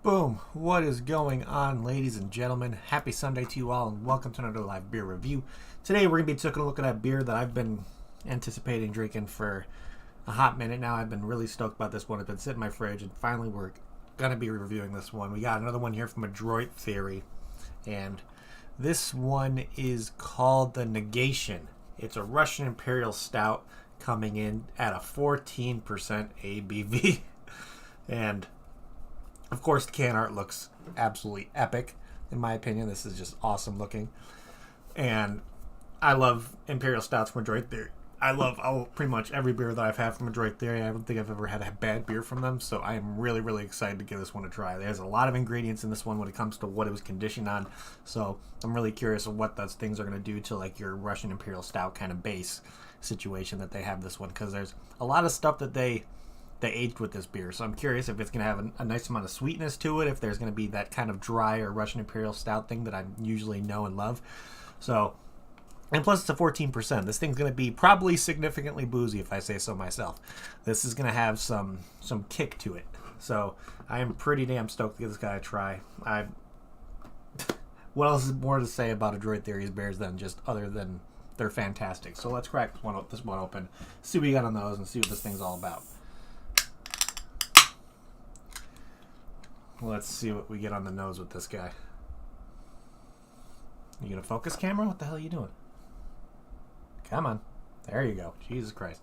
Boom! What is going on, ladies and gentlemen? Happy Sunday to you all, and welcome to another live beer review. Today we're going to be taking a look at that beer that I've been anticipating drinking for a hot minute now. I've been really stoked about this one. It's been sitting in my fridge, and finally we're going to be reviewing this one. We got another one here from Adroit Theory, and this one is called the Negation. It's a Russian Imperial Stout coming in at a 14% ABV, and of course, the can art looks absolutely epic. In my opinion, this is just awesome looking. And I love Imperial Stouts from Adroit Theory. I love pretty much every beer that I've had from Adroit Theory. I don't think I've ever had a bad beer from them, so I am really, really excited to give this one a try. There's a lot of ingredients in this one when it comes to what it was conditioned on, so I'm really curious of what those things are going to do to like your Russian Imperial Stout kind of base situation that they have this one, because there's a lot of stuff that they aged with this beer, so I'm curious if it's going to have a nice amount of sweetness to it, if there's going to be that kind of dry or Russian Imperial Stout thing that I usually know and love. So, and plus it's a 14%. This thing's going to be probably significantly boozy, if I say so myself. This is going to have some kick to it. So I am pretty damn stoked to give this guy a try. What else is more to say about Adroit Theory's beers than just other than they're fantastic? So let's crack this one open, see what we got on those, and see what this thing's all about. Let's see what we get on the nose with this guy. You gonna focus, camera? What the hell are you doing? Come on. There you go. Jesus Christ.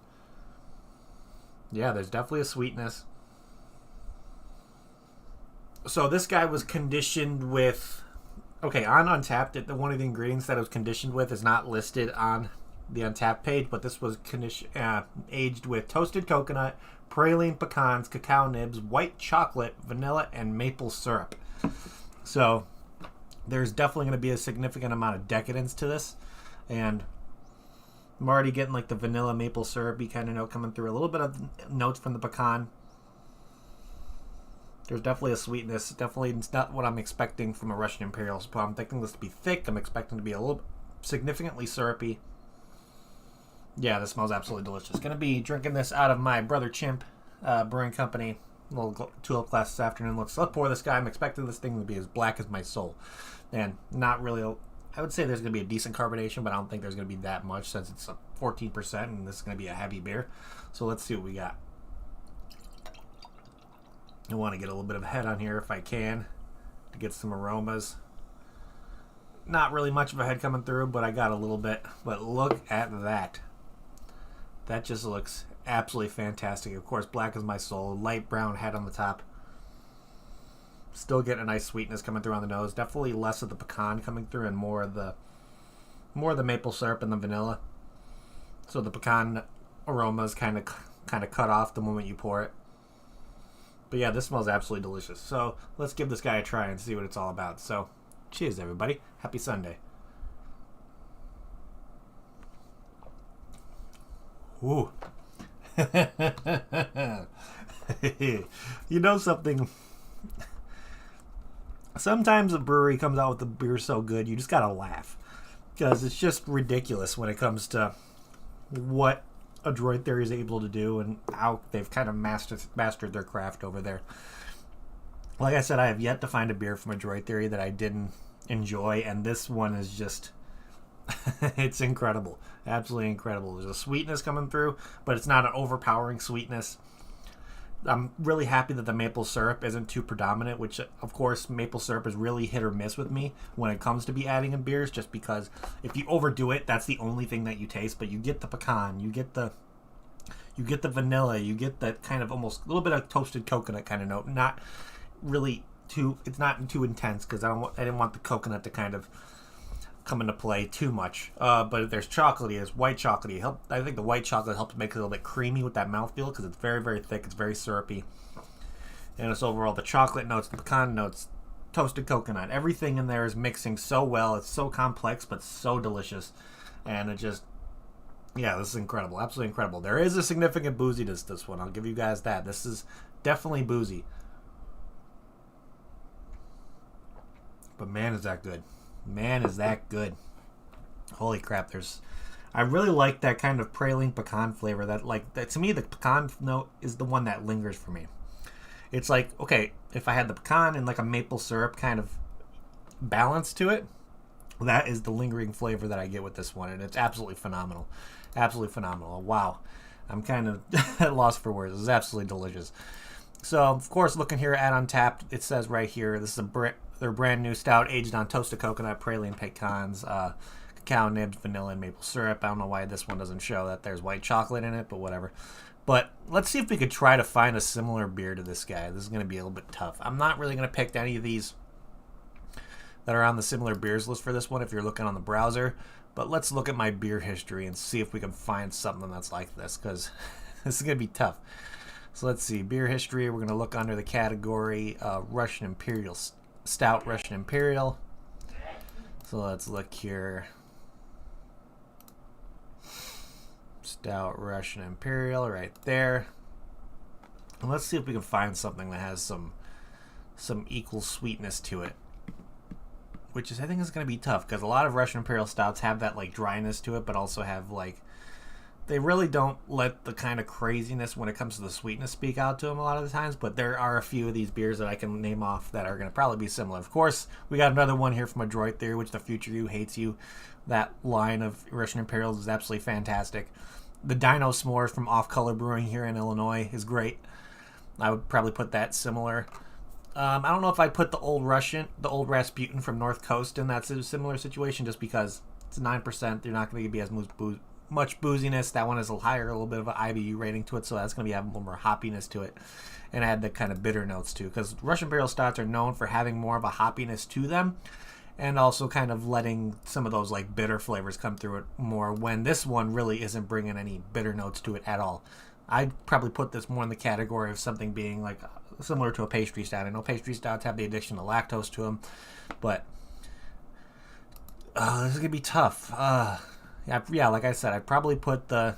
Yeah, there's definitely a sweetness. So this guy was conditioned with... Okay, on Untappd, one of the ingredients that it was conditioned with is not listed on the Untappd page, but this was aged with toasted coconut, praline pecans, cacao nibs, white chocolate, vanilla, and maple syrup. So there's definitely going to be a significant amount of decadence to this, and I'm already getting like the vanilla maple syrupy kind of note coming through, a little bit of notes from the pecan. There's definitely a sweetness. Definitely it's not what I'm expecting from a Russian Imperial. So I'm thinking this to be thick. I'm expecting to be a little significantly syrupy. Yeah, this smells absolutely delicious. Going to be drinking this out of my Brother Chimp Brewing Company. A little tulip glass this afternoon. Let's pour this guy. I'm expecting this thing to be as black as my soul. And not really... I would say there's going to be a decent carbonation, but I don't think there's going to be that much since it's 14% and this is going to be a heavy beer. So let's see what we got. I want to get a little bit of head on here if I can to get some aromas. Not really much of a head coming through, but I got a little bit. But look at that. That just looks absolutely fantastic. Of course, black as my soul. Light brown head on the top. Still getting a nice sweetness coming through on the nose. Definitely less of the pecan coming through and more of the maple syrup and the vanilla. So the pecan aromas kind of cut off the moment you pour it. But yeah, this smells absolutely delicious. So let's give this guy a try and see what it's all about. So cheers, everybody. Happy Sunday. Ooh. You know something? Sometimes a brewery comes out with a beer so good, you just gotta laugh. Because it's just ridiculous when it comes to what Adroit Theory is able to do and how they've kind of mastered their craft over there. Like I said, I have yet to find a beer from Adroit Theory that I didn't enjoy, and this one is just... it's incredible. Absolutely incredible. There's a sweetness coming through, but it's not an overpowering sweetness. I'm really happy that the maple syrup isn't too predominant, which, of course, maple syrup is really hit or miss with me when it comes to be adding in beers, just because if you overdo it, that's the only thing that you taste, but you get the pecan, you get the vanilla, you get that kind of almost a little bit of toasted coconut kind of note. Not really too, it's not too intense, because I didn't want the coconut to kind of come into play too much, but there's chocolatey, there's white chocolatey. I think the white chocolate helps make it a little bit creamy with that mouthfeel because it's very, very thick. It's very syrupy, and it's overall the chocolate notes, the pecan notes, toasted coconut. Everything in there is mixing so well. It's so complex but so delicious, and it just, yeah, this is incredible, absolutely incredible. There is a significant booziness to this one. I'll give you guys that. This is definitely boozy, but man, is that good. Man, is that good. Holy crap, I really like that kind of praline pecan flavor. That to me, the pecan note is the one that lingers for me. It's like, okay, if I had the pecan and like a maple syrup kind of balance to it, that is the lingering flavor that I get with this one, and it's absolutely phenomenal. Absolutely phenomenal. Wow. I'm kind of at loss for words. It's absolutely delicious. So, of course, looking here at Untapped, it says right here, this is their brand new stout aged on toasted coconut, praline pecans, cacao nibs, vanilla, and maple syrup. I don't know why this one doesn't show that there's white chocolate in it, but whatever. But let's see if we could try to find a similar beer to this guy. This is going to be a little bit tough. I'm not really going to pick any of these that are on the similar beers list for this one if you're looking on the browser. But let's look at my beer history and see if we can find something that's like this, because this is going to be tough. So let's see. Beer history. We're going to look under the category Russian Imperial Stout, Russian Imperial. So let's look here. Stout, Russian Imperial, right there. And let's see if we can find something that has some equal sweetness to it. Which is, I think, is going to be tough, because a lot of Russian Imperial Stouts have that like dryness to it, but also have like, they really don't let the kind of craziness when it comes to the sweetness speak out to them a lot of the times. But there are a few of these beers that I can name off that are going to probably be similar. Of course, we got another one here from Adroit Theory, which the future you hates you. That line of Russian Imperials is absolutely fantastic. The Dino S'mores from Off Color Brewing here in Illinois is great. I would probably put that similar. I don't know if I'd put the old Rasputin from North Coast in that similar situation, just because it's 9%. You're not going to be as much booziness. That one is a little bit of an IBU rating to it, so that's going to be having a little more hoppiness to it, and add the kind of bitter notes too, because Russian Imperial Stouts are known for having more of a hoppiness to them, and also kind of letting some of those like bitter flavors come through it more, when this one really isn't bringing any bitter notes to it at all. I'd probably put this more in the category of something being like similar to a pastry stout. I know pastry stouts have the addition of lactose to them, but this is gonna be tough. Yeah, like I said, I'd probably put the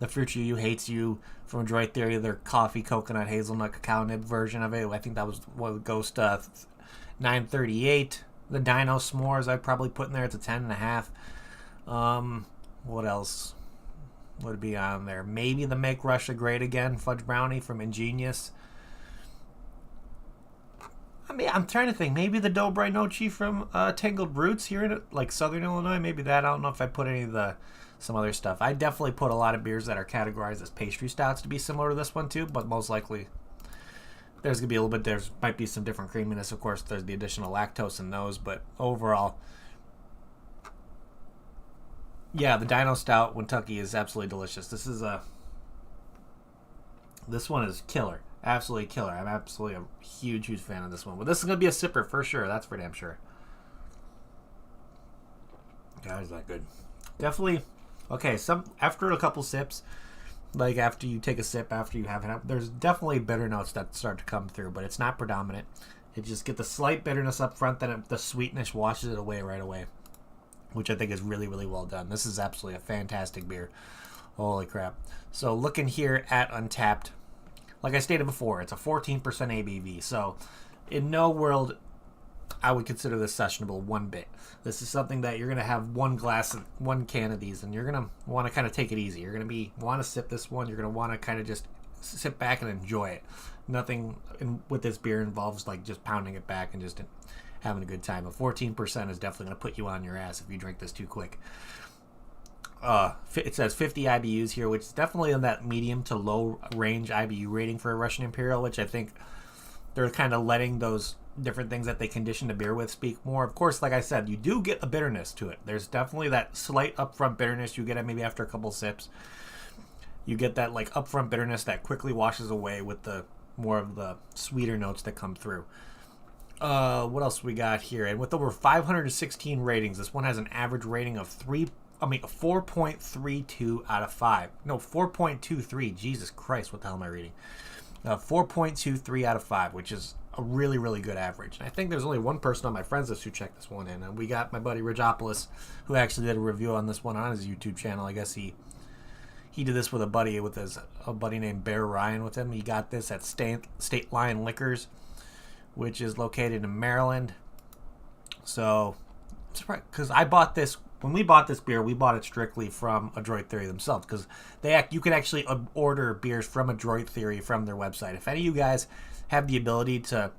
Future You Hates You from Adroit Theory, their coffee, coconut, hazelnut, cacao nib version of it. I think that was what Ghost 938. The Dino S'mores I'd probably put in there. It's a 10.5. What else would be on there? Maybe the Make Russia Great Again Fudge Brownie from Ingenious. I mean, I'm trying to think. Maybe the Dobry Nochi from Tangled Roots here in like Southern Illinois. Maybe that. I don't know if I put any of some other stuff. I definitely put a lot of beers that are categorized as pastry stouts to be similar to this one too, but most likely there's gonna be a little bit. There might be some different creaminess. Of course, there's the additional lactose in those, but overall, yeah, the Dino Stout Kentucky is absolutely delicious. This one is killer. Absolutely killer. I'm absolutely a huge fan of this one. But this is going to be a sipper for sure. That's for damn sure. God, is that good. Definitely. Okay, after a couple sips, like after you take a sip, after you have it up, there's definitely bitter notes that start to come through, but it's not predominant. You just get the slight bitterness up front, then the sweetness washes it away right away, which I think is really, really well done. This is absolutely a fantastic beer. Holy crap. So looking here at Untapped, like I stated before, it's a 14% ABV. So in no world I would consider this sessionable one bit. This is something that you're going to have one can of these, and you're going to want to kind of take it easy. You're going to want to sip this one. You're going to want to kind of just sit back and enjoy it. Nothing with this beer involves like just pounding it back and just having a good time. But 14% is definitely going to put you on your ass if you drink this too quick. It says 50 IBUs here, which is definitely in that medium to low range IBU rating for a Russian Imperial, which I think they're kind of letting those different things that they condition the beer with speak more. Of course, like I said, you do get a bitterness to it. There's definitely that slight upfront bitterness you get maybe after a couple sips. You get that like upfront bitterness that quickly washes away with the more of the sweeter notes that come through. What else we got here? And with over 516 ratings, this one has an average rating of 4.32 out of 5. No, 4.23. Jesus Christ, what the hell am I reading? 4.23 out of 5, which is a really, really good average. And I think there's only one person on my friends list who checked this one in. And we got my buddy Ridgeopolis, who actually did a review on this one on his YouTube channel. I guess he did this with a buddy named Bear Ryan with him. He got this at State Line Liquors, which is located in Maryland. So, because I bought this when we bought this beer, we bought it strictly from Adroit Theory themselves because you can actually order beers from Adroit Theory from their website. If any of you guys have the ability to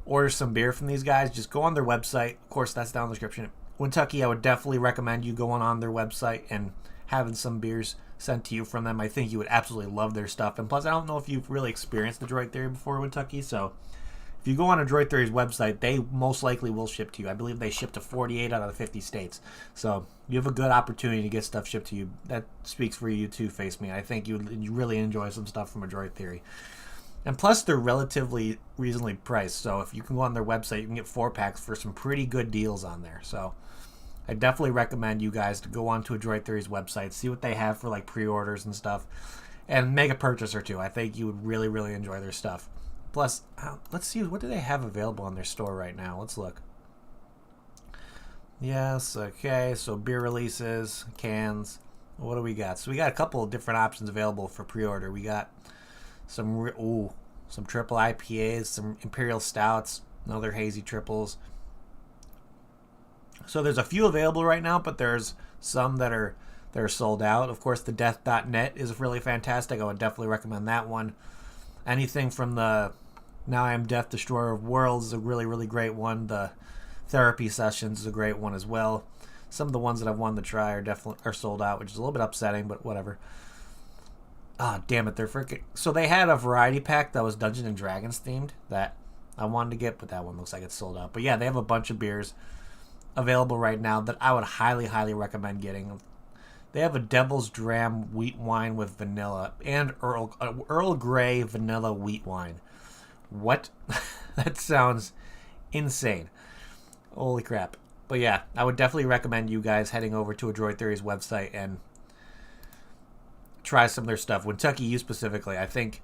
order some beer from these guys, just go on their website. Of course, that's down in the description. Kentucky, I would definitely recommend you going on their website and having some beers sent to you from them. I think you would absolutely love their stuff. And plus, I don't know if you've really experienced Adroit Theory before, Kentucky, so if you go on Adroit Theory's website, they most likely will ship to you. I believe they ship to 48 out of the 50 states. So you have a good opportunity to get stuff shipped to you. That speaks for you too, Face Me. I think you would really enjoy some stuff from Adroit Theory. And plus, they're relatively reasonably priced. So if you can go on their website, you can get 4-packs for some pretty good deals on there. So I definitely recommend you guys to go on to Adroit Theory's website, see what they have for like pre-orders and stuff, and make a purchase or two. I think you would really, really enjoy their stuff. Plus, let's see, what do they have available on their store right now? Let's look. Yes, okay, so beer releases, cans. What do we got? So we got a couple of different options available for pre-order. We got some triple IPAs, some Imperial Stouts, another hazy triples. So there's a few available right now, but there's some that are sold out. Of course, the death.net is really fantastic. I would definitely recommend that one. Anything from the Now I Am Death, Destroyer of Worlds is a really, really great one. The Therapy Sessions is a great one as well. Some of the ones that I've wanted to try are sold out, which is a little bit upsetting, but whatever. Ah, damn it, they're freaking... So they had a variety pack that was Dungeons and Dragons themed that I wanted to get, but that one looks like it's sold out. But yeah, they have a bunch of beers available right now that I would highly, highly recommend getting. They have a Devil's Dram wheat wine with vanilla and Earl Grey vanilla wheat wine. What? That sounds insane. Holy crap. But yeah, I would definitely recommend you guys heading over to Adroit Theory's website and try some of their stuff. Kentucky, you specifically, I think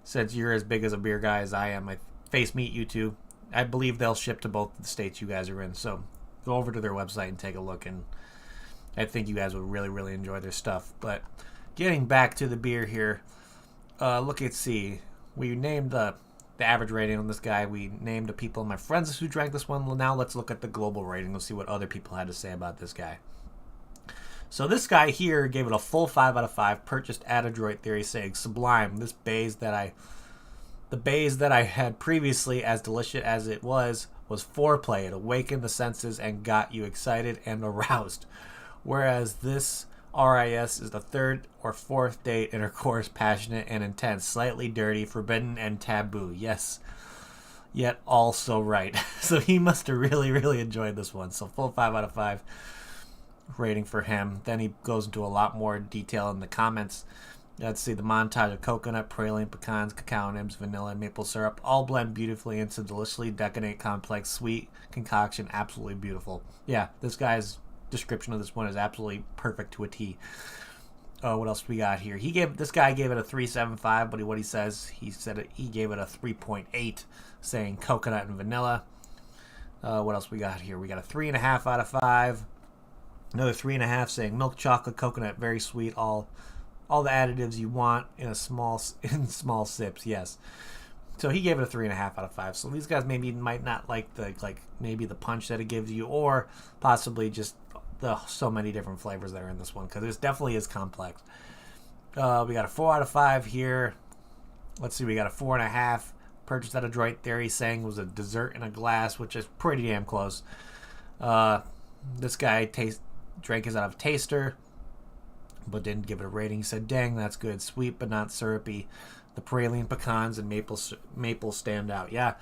since you're as big as a beer guy as I am, I face meet you too. I believe they'll ship to both the states you guys are in. So go over to their website and take a look, and I think you guys would really, really enjoy their stuff. But getting back to the beer here, let's see. We named the average rating on this guy. We named the people, my friends who drank this one. Well, now let's look at the global rating. Let's see what other people had to say about this guy. So this guy here gave it a full 5 out of 5. Purchased at Adroit Theory, saying, "Sublime. This the bays that I had previously, as delicious as it was foreplay. It awakened the senses and got you excited and aroused. Whereas this RIS is the third or fourth date intercourse, passionate and intense, slightly dirty, forbidden, and taboo. Yes, yet also right." So he must have really, really enjoyed this one. So full 5 out of 5 rating for him. Then he goes into a lot more detail in the comments. Let's see, the montage of coconut, praline, pecans, cacao nibs, vanilla, and maple syrup all blend beautifully into deliciously decadent, complex, sweet concoction. Absolutely beautiful. Yeah, this guy's description of this one is absolutely perfect to a T. What else we got here? This guy gave it a 3.75, but he said he gave it a 3.8, saying coconut and vanilla. What else we got here? We got a 3.5 out of 5. Another 3.5 saying milk chocolate coconut, very sweet, all the additives you want in small sips. Yes. So he gave it a 3.5 out of 5. So these guys might not like maybe the punch that it gives you, or possibly just the so many different flavors that are in this one, because it definitely is complex. We got a 4 out of 5 here. Let's see, we got a 4.5. Purchased at Adroit Theory, saying it was a dessert in a glass, which is pretty damn close. This guy drank his out of a taster, but didn't give it a rating. He said, "Dang, that's good. Sweet but not syrupy. The praline, pecans, and maple stand out." Yeah,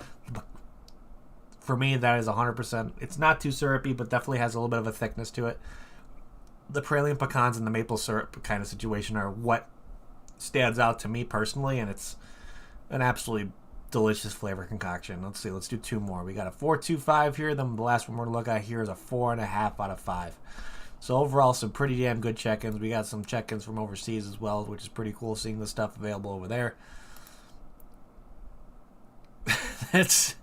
for me, that is 100%. It's not too syrupy, but definitely has a little bit of a thickness to it. The praline, pecans, and the maple syrup kind of situation are what stands out to me personally, and it's an absolutely delicious flavor concoction. Let's see. Let's do 2 more. We got a 4.25 here. Then the last one we're going to look at here is a 4.5 out of 5. So overall, some pretty damn good check-ins. We got some check-ins from overseas as well, which is pretty cool seeing the stuff available over there. That's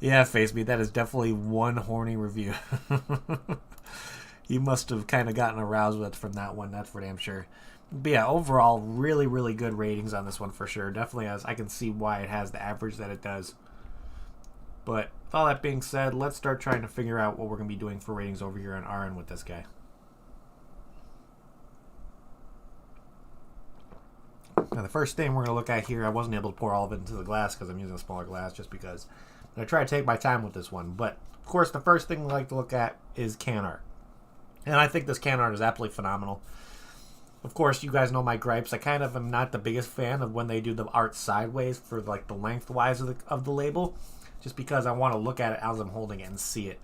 yeah, Face Me. That is definitely one horny review. You must have kind of gotten aroused from that one. That's for damn sure. But yeah, overall, really, really good ratings on this one for sure. Definitely, as I can see why it has the average that it does. But with all that being said, let's start trying to figure out what we're going to be doing for ratings over here on RN with this guy. Now the first thing we're going to look at here, I wasn't able to pour all of it into the glass because I'm using a smaller glass just because. I try to take my time with this one. But, of course, the first thing we like to look at is can art. And I think this can art is absolutely phenomenal. Of course, you guys know my gripes. I kind of am not the biggest fan of when they do the art sideways for like the lengthwise of the label. Just because I want to look at it as I'm holding it and see it.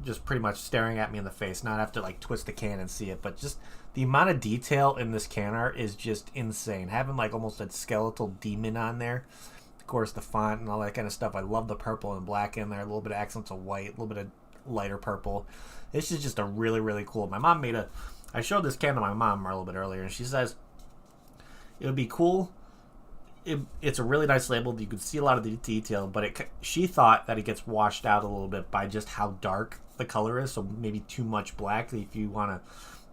Just pretty much staring at me in the face. Not have to like twist the can and see it. But just the amount of detail in this can art is just insane. Having like almost a skeletal demon on there. Of course, the font and all that kind of stuff. I love the purple and black in there. A little bit of accents of white. A little bit of lighter purple. This is just a really, really cool. My mom made I showed this can to my mom a little bit earlier, and she says it would be cool. It's a really nice label. You can see a lot of the detail, but she thought that it gets washed out a little bit by just how dark the color is, so maybe too much black. If you want to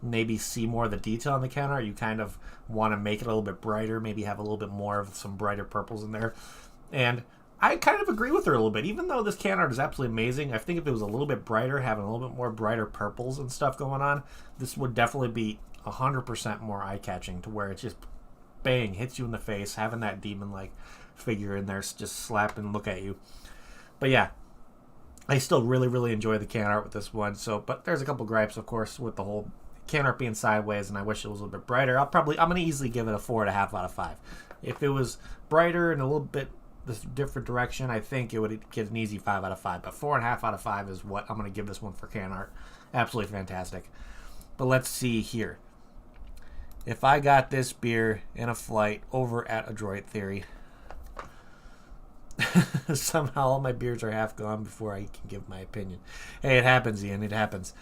maybe see more of the detail on the can art, you kind of want to make it a little bit brighter, maybe have a little bit more of some brighter purples in there. And I kind of agree with her a little bit. Even though this can art is absolutely amazing, I think if it was a little bit brighter, having a little bit more brighter purples and stuff going on, this would definitely be 100% more eye-catching, to where it just, bang, hits you in the face, having that demon-like figure in there just slap and look at you. But yeah, I still really, really enjoy the can art with this one. But there's a couple gripes, of course, with the whole can art being sideways, and I wish it was a little bit brighter. I'm going to easily give it a 4.5 out of 5. If it was brighter and a little bit this different direction, I think it would get an easy 5 out of 5. But 4.5 out of 5 is what I'm going to give this one for can art. Absolutely fantastic. But let's see here. If I got this beer in a flight over at Adroit Theory, somehow all my beers are half gone before I can give my opinion. Hey, it happens, Ian. It happens.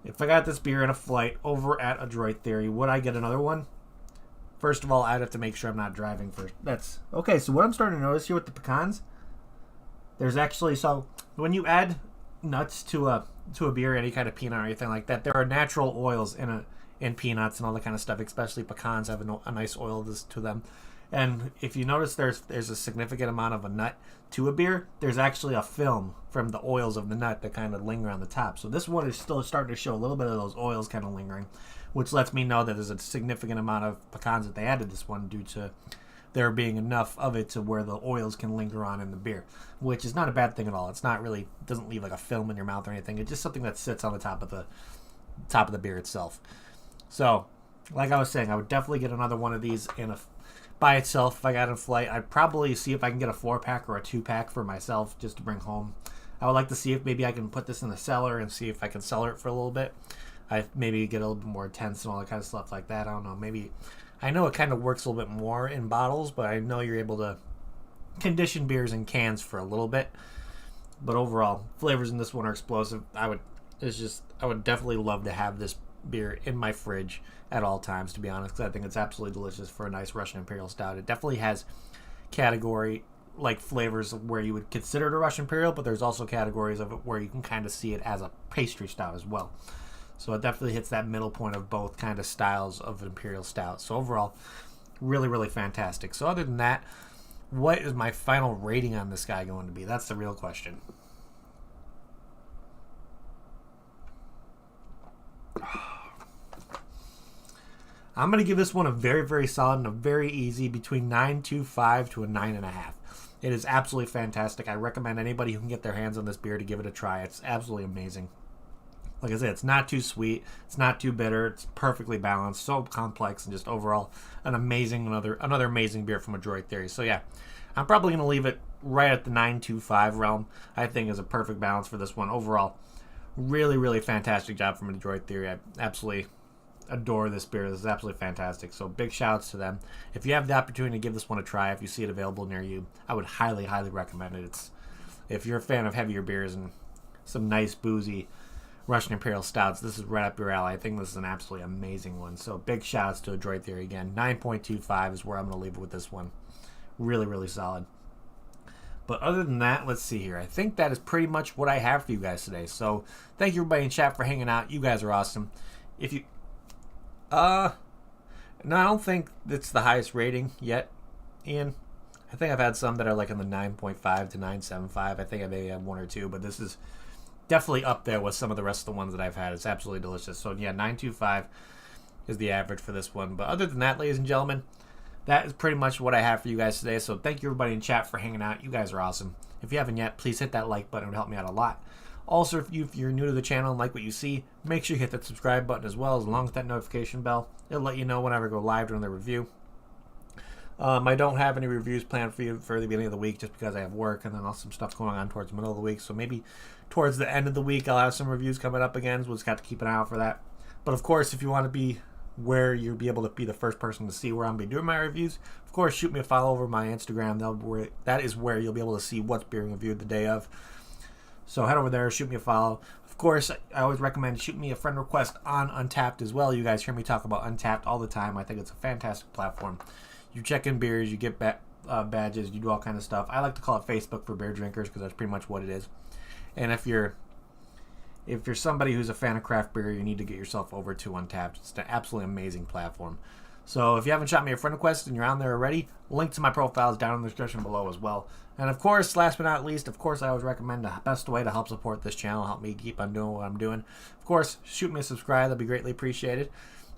If I got this beer in a flight over at Adroit Theory, would I get another one? First of all, I'd have to make sure I'm not driving first. That's okay. So what I'm starting to notice here with the pecans, there's actually, so when you add nuts to a beer, any kind of peanut or anything like that, there are natural oils in peanuts and all that kind of stuff. Especially pecans have a nice oil to them. And if you notice, there's a significant amount of a nut to a beer. There's actually a film from the oils of the nut that kind of linger on the top. So this one is still starting to show a little bit of those oils kind of lingering, which lets me know that there's a significant amount of pecans that they added this one due to there being enough of it to where the oils can linger on in the beer, which is not a bad thing at all. It's not really, doesn't leave like a film in your mouth or anything. It's just something that sits on the top of the beer itself. So, like I was saying, I would definitely get another one of these by itself. If I got in flight, I'd probably see if I can get a 4-pack or a 2-pack for myself just to bring home. I would like to see if maybe I can put this in the cellar and see if I can cellar it for a little bit. I maybe get a little bit more intense and all that kind of stuff like that. I don't know. Maybe, I know it kind of works a little bit more in bottles, but I know you're able to condition beers in cans for a little bit. But overall, flavors in this one are explosive. I would definitely love to have this beer in my fridge at all times, to be honest, because I think it's absolutely delicious for a nice Russian Imperial Stout. It definitely has category like flavors where you would consider it a Russian Imperial, but there's also categories of it where you can kind of see it as a pastry stout as well. So it definitely hits that middle point of both kind of styles of Imperial Stout. So overall, really, really fantastic. So other than that, what is my final rating on this guy going to be? That's the real question. I'm going to give this one a very, very solid and a very easy between 9.25 to a 9.5. It is absolutely fantastic. I recommend anybody who can get their hands on this beer to give it a try. It's absolutely amazing. Like I said, it's not too sweet. It's not too bitter. It's perfectly balanced. So complex and just overall another amazing beer from Adroit Theory. So yeah, I'm probably going to leave it right at the 9.25 realm. I think is a perfect balance for this one. Overall, really, really fantastic job from Adroit Theory. I absolutely adore this beer. This is absolutely fantastic. So big shout outs to them. If you have the opportunity to give this one a try, if you see it available near you, I would highly, highly recommend it. If you're a fan of heavier beers and some nice boozy Russian Imperial Stouts, this is right up your alley. I think this is an absolutely amazing one. So big shout outs to Adroit Theory again. 9.25 is where I'm going to leave it with this one. Really, really solid. But other than that, let's see here. I think that is pretty much what I have for you guys today. So thank you everybody in chat for hanging out. You guys are awesome. If you no, I don't think it's the highest rating yet, Ian. I think I've had some that are like in the 9.5 to 9.75. I think I maybe have one or two, but this is definitely up there with some of the rest of the ones that I've had. It's absolutely delicious. So yeah, 9.25 is the average for this one. But other than that, ladies and gentlemen, that is pretty much what I have for you guys today. So thank you everybody in chat for hanging out. You guys are awesome. If you haven't yet, please hit that like button. It would help me out a lot. Also, if you're new to the channel and like what you see, make sure you hit that subscribe button as well, along with that notification bell. It'll let you know whenever I go live during the review. I don't have any reviews planned for you for the beginning of the week just because I have work and then also some stuff going on towards the middle of the week. So maybe towards the end of the week I'll have some reviews coming up again. So we'll just have to keep an eye out for that. But of course, if you want to be where you'll be able to be the first person to see where I'm going to be doing my reviews, of course, shoot me a follow over my Instagram. That is where you'll be able to see what's being reviewed the day of. So head over there, shoot me a follow. Of course, I always recommend shoot me a friend request on Untapped as well. You guys hear me talk about Untapped all the time. I think it's a fantastic platform. You check in beers, you get badges, you do all kind of stuff. I like to call it Facebook for beer drinkers because that's pretty much what it is. And if you're somebody who's a fan of craft beer, you need to get yourself over to Untapped. It's an absolutely amazing platform. So if you haven't shot me a friend request and you're on there already, link to my profile is down in the description below as well. And of course, last but not least, of course, I always recommend the best way to help support this channel, help me keep on doing what I'm doing. Of course, shoot me a subscribe. That'd be greatly appreciated.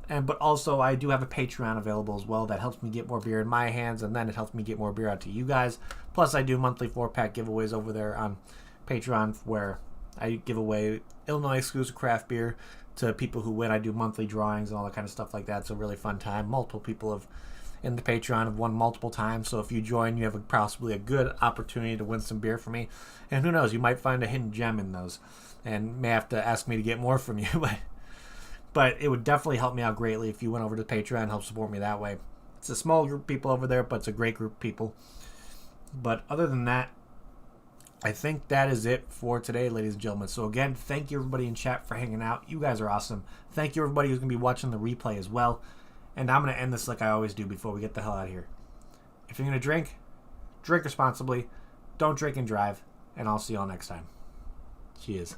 But also, I do have a Patreon available as well that helps me get more beer in my hands, and then it helps me get more beer out to you guys. Plus, I do monthly 4-pack giveaways over there on Patreon where I give away Illinois exclusive craft beer to people who win. I do monthly drawings and all that kind of stuff like that. It's a really fun time. Multiple people in the Patreon have won multiple times. So if you join, you have possibly a good opportunity to win some beer from me. And who knows, you might find a hidden gem in those and may have to ask me to get more from you. But it would definitely help me out greatly if you went over to Patreon and help support me that way. It's a small group of people over there, but it's a great group of people. But other than that, I think that is it for today, ladies and gentlemen. So again, thank you everybody in chat for hanging out. You guys are awesome. Thank you everybody who's going to be watching the replay as well. And I'm going to end this like I always do before we get the hell out of here. If you're going to drink responsibly. Don't drink and drive. And I'll see you all next time. Cheers.